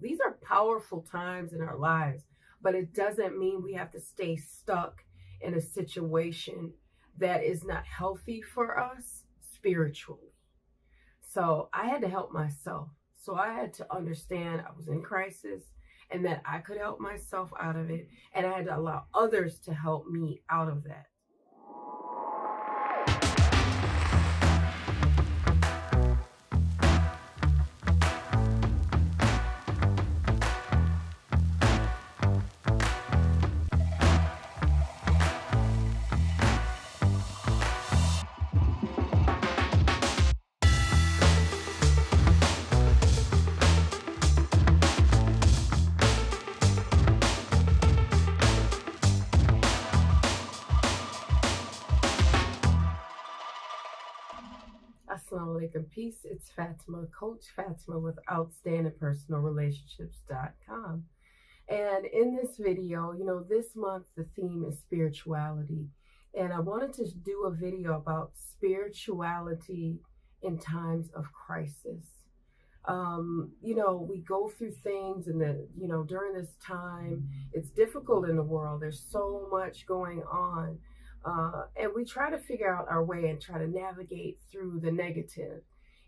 These are powerful times in our lives, but it doesn't mean we have to stay stuck in a situation that is not healthy for us spiritually. So I had to help myself. So I had to understand I was in crisis and that I could help myself out of it. And I had to allow others to help me out of that. Assalamu alaikum, peace. It's Fatimah, Coach Fatimah with OutstandingPersonalRelationships.com. And in this video, this month the theme is spirituality. And I wanted to do a video about spirituality in times of crisis. We go through things and during this time, it's difficult in the world. There's so much going on. And we try to figure out our way and try to navigate through the negative.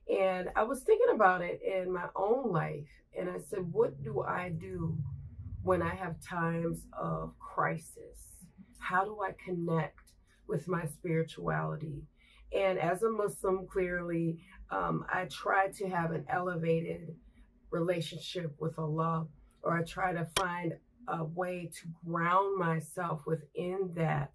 And I was thinking about it in my own life. And I said, what do I do when I have times of crisis? How do I connect with my spirituality? And as a Muslim, clearly, I try to have an elevated relationship with Allah, or I try to find a way to ground myself within that.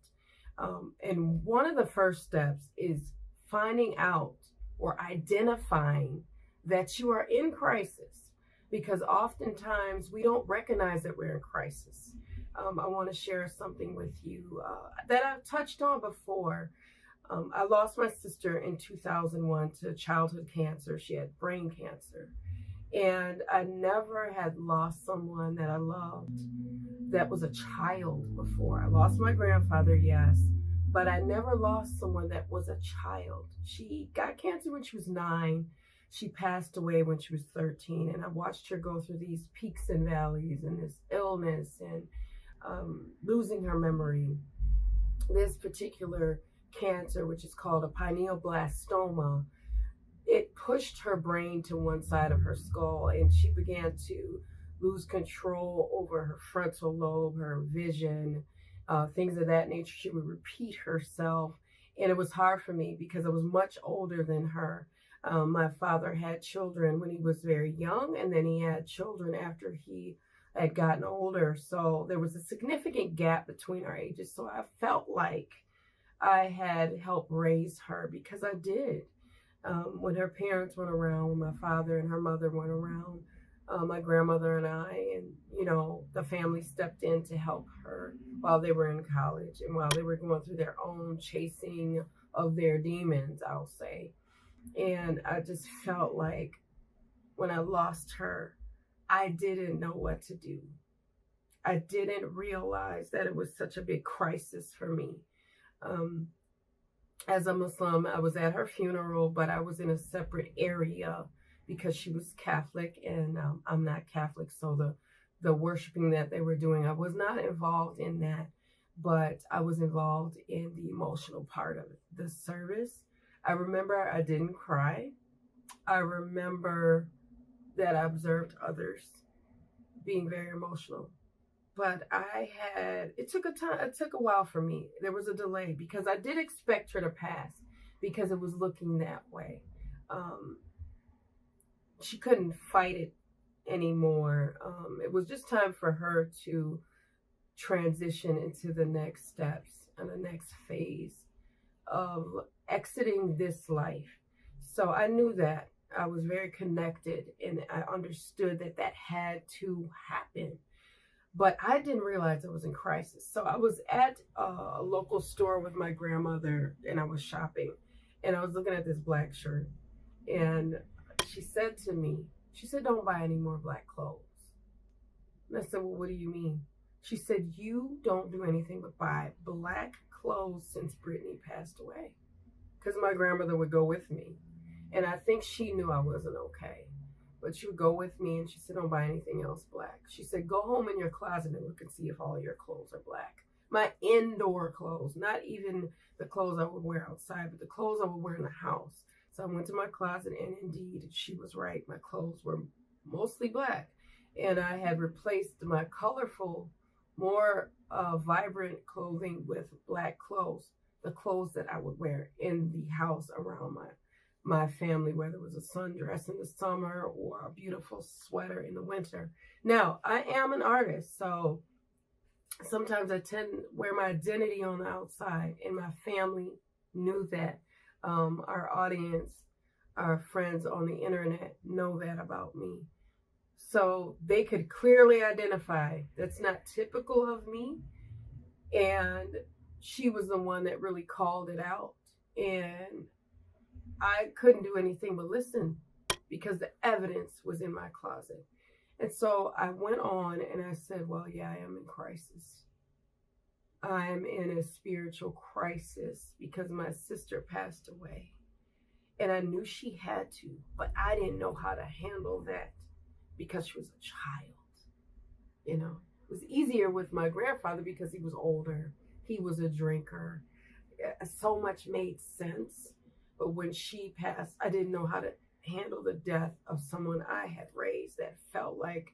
And one of the first steps is finding out or identifying that you are in crisis, because oftentimes we don't recognize that we're in crisis. I want to share something with you that I've touched on before. I lost my sister in 2001 to childhood cancer. She had brain cancer. And I never had lost someone that I loved that was a child before. I lost my grandfather, yes, but I never lost someone that was a child. She got cancer when she was 9. She passed away when she was 13. And I watched her go through these peaks and valleys and this illness and losing her memory. This particular cancer, which is called a pineoblastoma, it pushed her brain to one side of her skull, and she began to lose control over her frontal lobe, her vision, things of that nature. She would repeat herself, and it was hard for me because I was much older than her. My father had children when he was very young, and then he had children after he had gotten older. So there was a significant gap between our ages. So I felt like I had helped raise her, because I did. When her parents went around, when my father and her mother went around, my grandmother and I, and, the family stepped in to help her while they were in college and while they were going through their own chasing of their demons, I'll say. And I just felt like when I lost her, I didn't know what to do. I didn't realize that it was such a big crisis for me. As a Muslim, I was at her funeral, but I was in a separate area because she was Catholic and I'm not Catholic. So the worshiping that they were doing, I was not involved in that, but I was involved in the emotional part of the service. I remember I didn't cry. I remember that I observed others being very emotional. But it took a while for me. There was a delay because I did expect her to pass because it was looking that way. She couldn't fight it anymore. It was just time for her to transition into the next steps and the next phase of exiting this life. So I knew that. I was very connected and I understood that had to happen. But I didn't realize I was in crisis. So I was at a local store with my grandmother and I was shopping. And I was looking at this black shirt. And she said to me, don't buy any more black clothes. And I said, well, what do you mean? She said, you don't do anything but buy black clothes since Brittany passed away. Because my grandmother would go with me. And I think she knew I wasn't okay. but she would go with me, and she said, don't buy anything else black. She said, go home in your closet and look and see if all your clothes are black. My indoor clothes, not even the clothes I would wear outside, but the clothes I would wear in the house. So I went to my closet, and indeed, she was right. My clothes were mostly black. And I had replaced my colorful, more vibrant clothing with black clothes, the clothes that I would wear in the house around my family, whether it was a sundress in the summer or a beautiful sweater in the winter. Now, I am an artist, so sometimes I tend to wear my identity on the outside, and my family knew that. Our audience, our friends on the internet know that about me. So they could clearly identify that's not typical of me. And she was the one that really called it out. And I couldn't do anything but listen because the evidence was in my closet. And so I went on and I said, well, yeah, I am in crisis. I'm in a spiritual crisis because my sister passed away. And I knew she had to, but I didn't know how to handle that because she was a child. You know, it was easier with my grandfather because he was older. He was a drinker. So much made sense. But when she passed, I didn't know how to handle the death of someone I had raised that felt like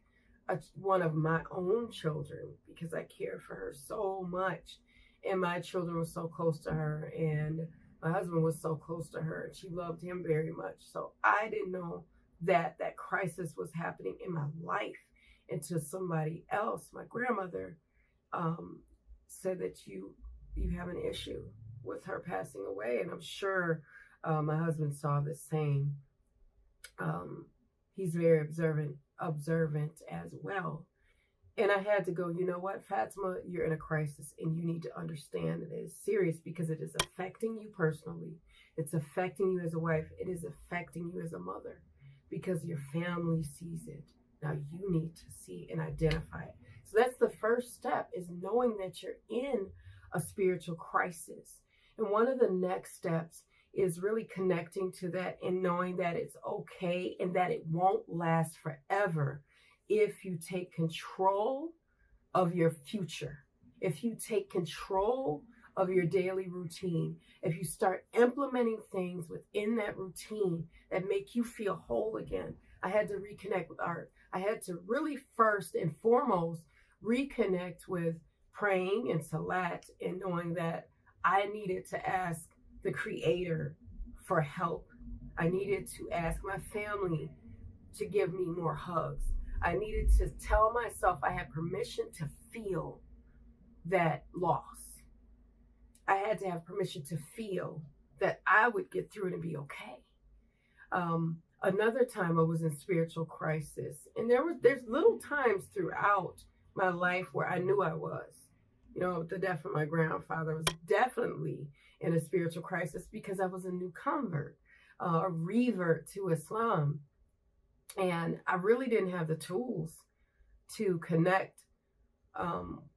one of my own children because I cared for her so much. And my children were so close to her, and my husband was so close to her, and she loved him very much. So I didn't know that crisis was happening in my life until somebody else, my grandmother, said that you have an issue with her passing away. And I'm sure my husband saw the same. He's very observant as well. And I had to go, you know what, Fatimah, you're in a crisis and you need to understand that it is serious because it is affecting you personally. It's affecting you as a wife. It is affecting you as a mother because your family sees it. Now you need to see and identify it. So that's the first step, is knowing that you're in a spiritual crisis. And one of the next steps is really connecting to that and knowing that it's okay and that it won't last forever if you take control of your future, if you take control of your daily routine, if you start implementing things within that routine that make you feel whole again. I had to reconnect with art. I had to really first and foremost reconnect with praying and salat and knowing that I needed to ask the Creator for help. I needed to ask my family to give me more hugs. I needed to tell myself I had permission to feel that loss. I had to have permission to feel that I would get through it and be okay. Another time I was in spiritual crisis, and there's little times throughout my life where I knew I was. You know, the death of my grandfather was definitely in a spiritual crisis because I was a new convert, a revert to Islam. And I really didn't have the tools to connect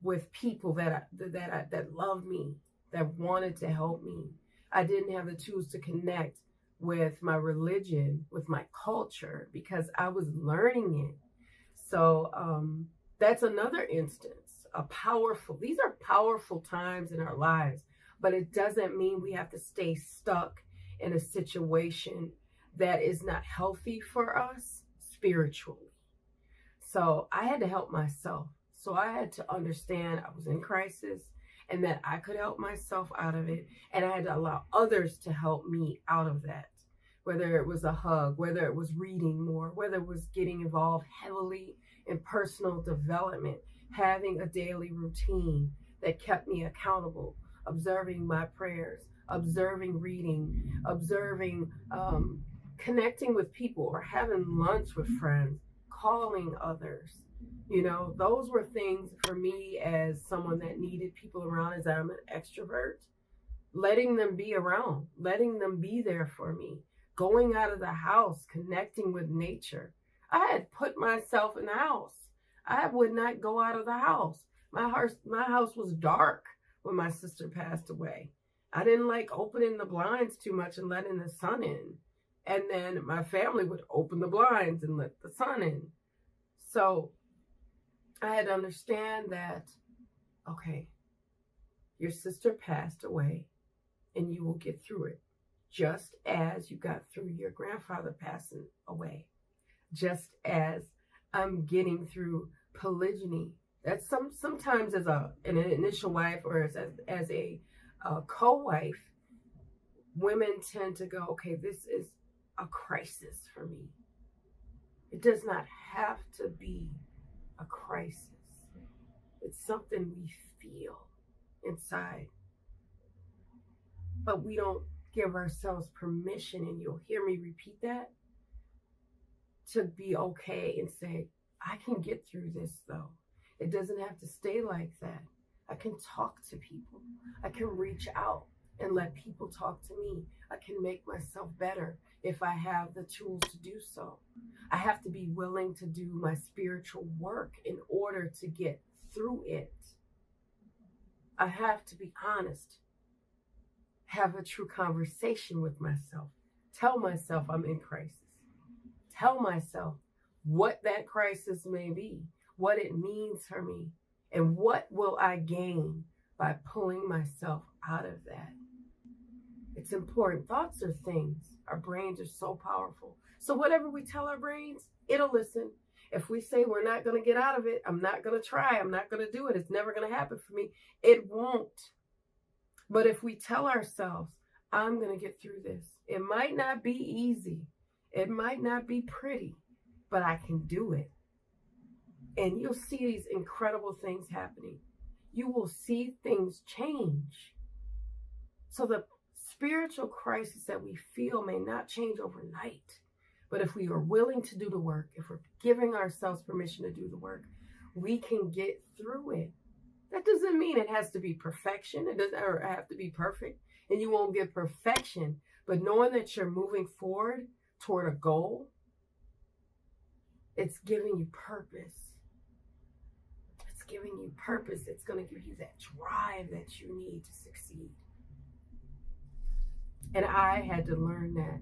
with people that loved me, that wanted to help me. I didn't have the tools to connect with my religion, with my culture, because I was learning it. So that's another instance. These are powerful times in our lives, but it doesn't mean we have to stay stuck in a situation that is not healthy for us spiritually. So I had to help myself. So I had to understand I was in crisis and that I could help myself out of it. And I had to allow others to help me out of that. Whether it was a hug, whether it was reading more, whether it was getting involved heavily in personal development, having a daily routine that kept me accountable, observing my prayers, observing reading, observing connecting with people or having lunch with friends, calling others. You know, those were things for me as someone that needed people around, as I'm an extrovert, letting them be around, letting them be there for me, going out of the house, connecting with nature. I had put myself in the house. I would not go out of the house. My house was dark when my sister passed away. I didn't like opening the blinds too much and letting the sun in. And then my family would open the blinds and let the sun in. So I had to understand that, okay, your sister passed away and you will get through it, just as you got through your grandfather passing away, just as I'm getting through polygyny. That's sometimes as an initial wife or as a co-wife, women tend to go, okay, this is a crisis for me. It does not have to be a crisis. It's something we feel inside, but we don't give ourselves permission, and you'll hear me repeat that, to be okay and say, I can get through this though. It doesn't have to stay like that. I can talk to people. I can reach out and let people talk to me. I can make myself better if I have the tools to do so. I have to be willing to do my spiritual work in order to get through it. I have to be honest, have a true conversation with myself, tell myself I'm in crisis, tell myself what that crisis may be, what it means for me, and what will I gain by pulling myself out of that. It's important. Thoughts are things. Our brains are so powerful. So whatever we tell our brains, it'll listen. If we say we're not going to get out of it, I'm not going to try, I'm not going to do it, it's never going to happen for me, it won't. But if we tell ourselves, I'm going to get through this, it might not be easy, it might not be pretty, but I can do it. And you'll see these incredible things happening. You will see things change. So the spiritual crisis that we feel may not change overnight. But if we are willing to do the work, if we're giving ourselves permission to do the work, we can get through it. That doesn't mean it has to be perfection. It doesn't have to be perfect. And you won't get perfection. But knowing that you're moving forward toward a goal, it's giving you purpose. It's giving you purpose. It's going to give you that drive that you need to succeed. And I had to learn that.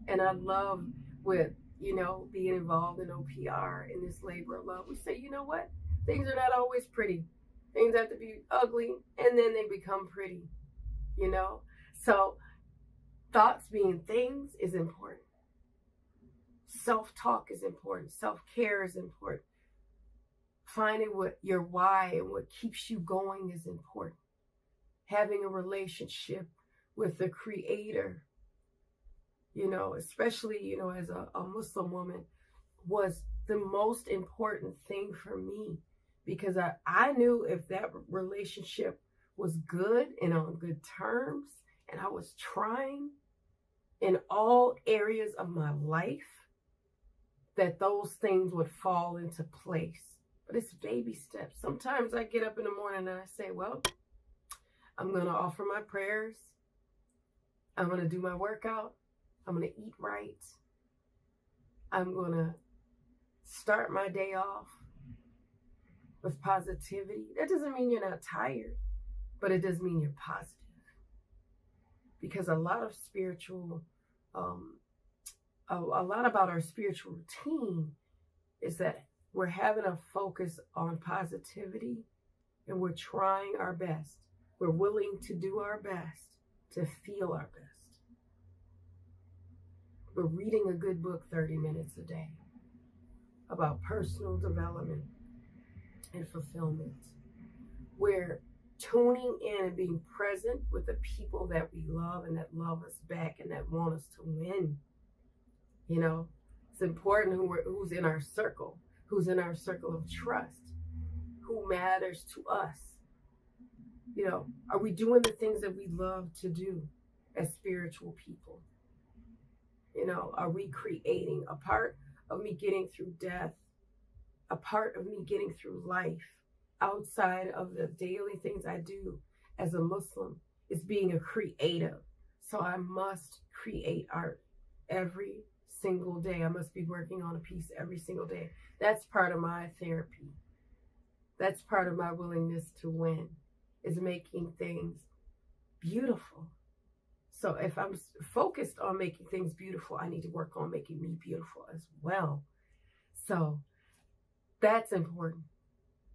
And I love with, being involved in OPR, in this labor of love. We say, you know what? Things are not always pretty. Things have to be ugly, and then they become pretty, So thoughts being things is important. Self-talk is important. Self-care is important. Finding what your why and what keeps you going is important. Having a relationship with the Creator, especially, as a Muslim woman, was the most important thing for me, because I knew if that relationship was good and on good terms, and I was trying in all areas of my life, that those things would fall into place. But it's baby steps. Sometimes I get up in the morning and I say, well, I'm going to offer my prayers. I'm going to do my workout. I'm going to eat right. I'm going to start my day off with positivity. That doesn't mean you're not tired, but it does mean you're positive. Because a lot of spiritual, a lot about our spiritual routine is that we're having a focus on positivity, and we're trying our best. We're willing to do our best to feel our best. We're reading a good book 30 minutes a day about personal development and fulfillment. We're tuning in and being present with the people that we love and that love us back and that want us to win. It's important who's in our circle, who's in our circle of trust, who matters to us. Are we doing the things that we love to do as spiritual people? Are we creating a part of me getting through death, a part of me getting through life outside of the daily things I do as a Muslim is being a creative. So I must create art every single day. I must be working on a piece every single day. That's part of my therapy. That's part of my willingness to win, is making things beautiful So if I'm focused on making things beautiful, I need to work on making me beautiful as well. So that's important.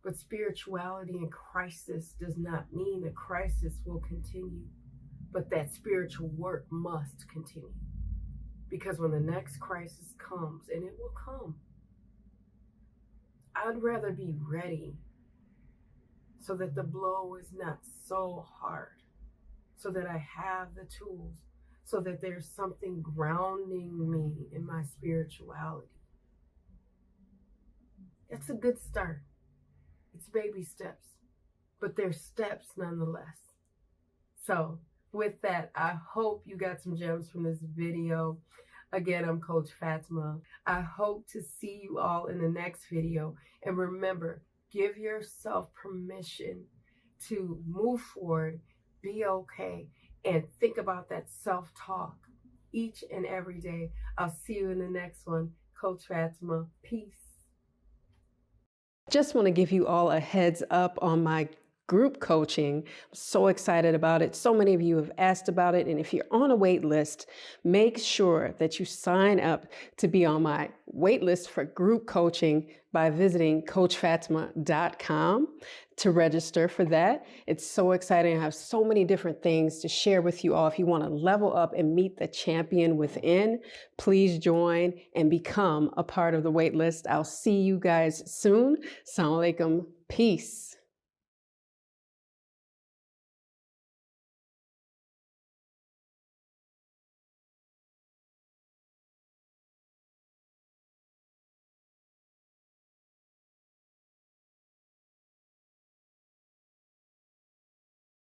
But spirituality in crisis does not mean the crisis will continue, but that spiritual work must continue. Because when the next crisis comes, and it will come, I'd rather be ready so that the blow is not so hard, so that I have the tools, so that there's something grounding me in my spirituality. It's a good start. It's baby steps, but they're steps nonetheless. So with that, I hope you got some gems from this video. Again, I'm Coach Fatimah. I hope to see you all in the next video. And remember, give yourself permission to move forward, be okay, and think about that self-talk each and every day. I'll see you in the next one. Coach Fatimah, peace. Just want to give you all a heads up on my group coaching. I'm so excited about it. So many of you have asked about it. And if you're on a wait list, make sure that you sign up to be on my wait list for group coaching by visiting coachfatimah.com to register for that. It's so exciting. I have so many different things to share with you all. If you want to level up and meet the champion within, please join and become a part of the wait list. I'll see you guys soon. Assalamu alaikum. Peace.